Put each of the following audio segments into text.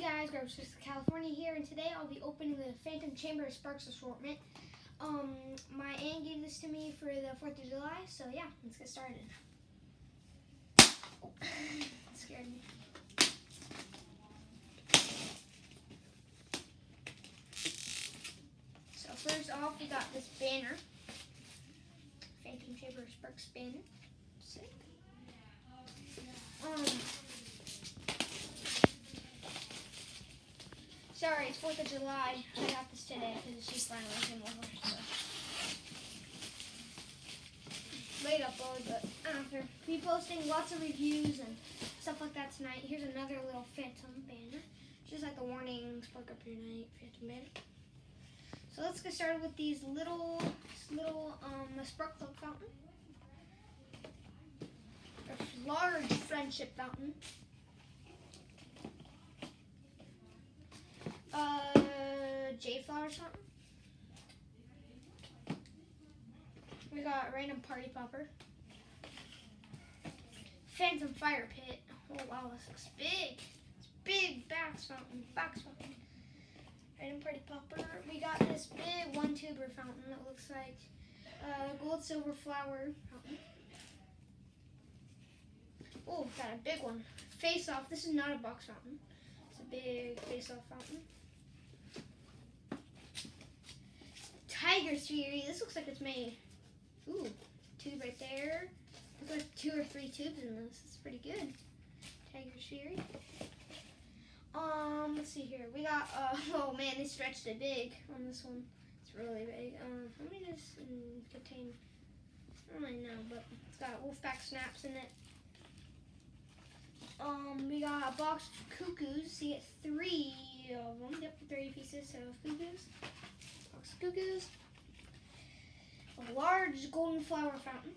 Hey guys, Gross California here, and today I'll be opening the Phantom Chamber Sparks assortment. My aunt gave this to me for the 4th of July, so yeah, let's get started. Oh, that scared me. So first off, we got this banner. Phantom Chamber Sparks banner. Sick. Sorry, it's 4th of July. I got this today because she's finally came over. So. Late upload, but after be posting lots of reviews and stuff like that tonight. Here's another little Phantom banner. Just like the warning, spark up your night, Phantom banner. So let's get started with these little spark plug fountain. A large friendship fountain. Jade flowers fountain. We got random party popper. Phantom fire pit. Oh wow, this looks big. It's big box fountain. Random party popper. We got this big one tuber fountain that looks like gold silver flower fountain. Oh, got a big one. Face off. This is not a box fountain. It's a big face off fountain. Tiger's Fury. This looks like it's made. Ooh, tube right there. Looks like 2 or 3 tubes in this. It's pretty good. Tiger's Fury. Let's see here. We got. Oh man, they stretched it big on this one. It's really big. How many does this contain? I don't really know, but it's got Wolfpack snaps in it. We got a box of cuckoos. So you get 3 of them. Yep, 30 pieces of cuckoos. Box of cuckoos. A large golden flower fountain.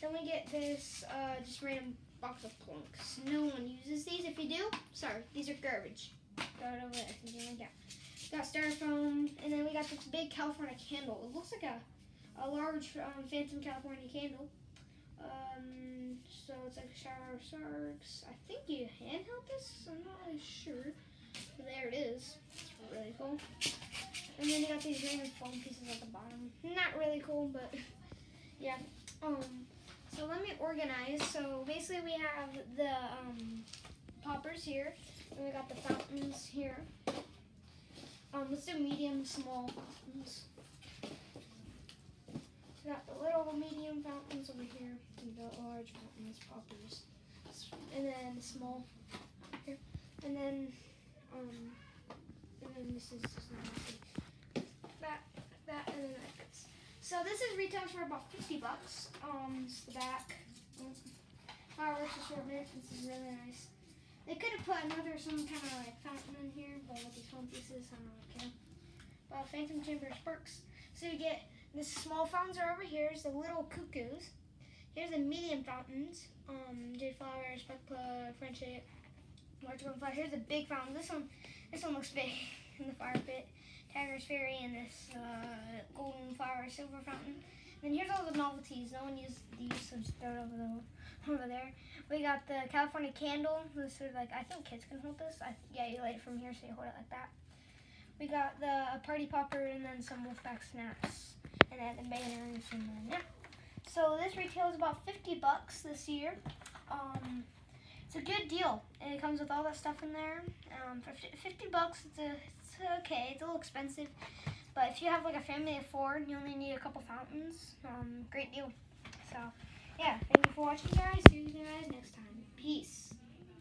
Then we get this just random box of plunks. No one uses these. If you do, sorry, these are garbage. Throw it over there. Like that. Got styrofoam, and then we got this big California candle. It looks like a large Phantom California candle. So it's like a shower of sparks. I think you handheld this. I'm not really sure. But there it is. It's really cool. And then you got these random foam pieces at the bottom. Not really cool, but yeah. So let me organize. So basically we have the poppers here, and we got the fountains here. Let's do medium, small fountains. We got the little medium fountains over here, and the large fountains, poppers, and then the small here, and then this is just that, and then like this. So this is retails for about $50. This is the back. Fireworks assortment. This is really nice. They could have put some kind of like fountain in here, but with these foam pieces, I don't really care. But Phantom Chamber Sparks. So you get the small fountains are over here. Here's the little cuckoos. Here's the medium fountains. Jade flower, spark plug, friendship, large golden flower. Here's the big fountain. This one looks big in the fire pit. Tiger's Fairy and this golden flower silver fountain. And then here's all the novelties. No one used these, so just throw it over there. We got the California candle. This is like, I think kids can hold this. Yeah, you light it from here, so you hold it like that. We got the party popper and then some Wolfpack snaps. And then the banners and then yeah. So this retails about $50 this year. It's a good deal. And it comes with all that stuff in there. For $50, it's okay. It's a little expensive, but if you have like a family of 4, you only need a couple fountains. Great deal. So yeah, thank you for watching, guys. See you guys next time. Peace.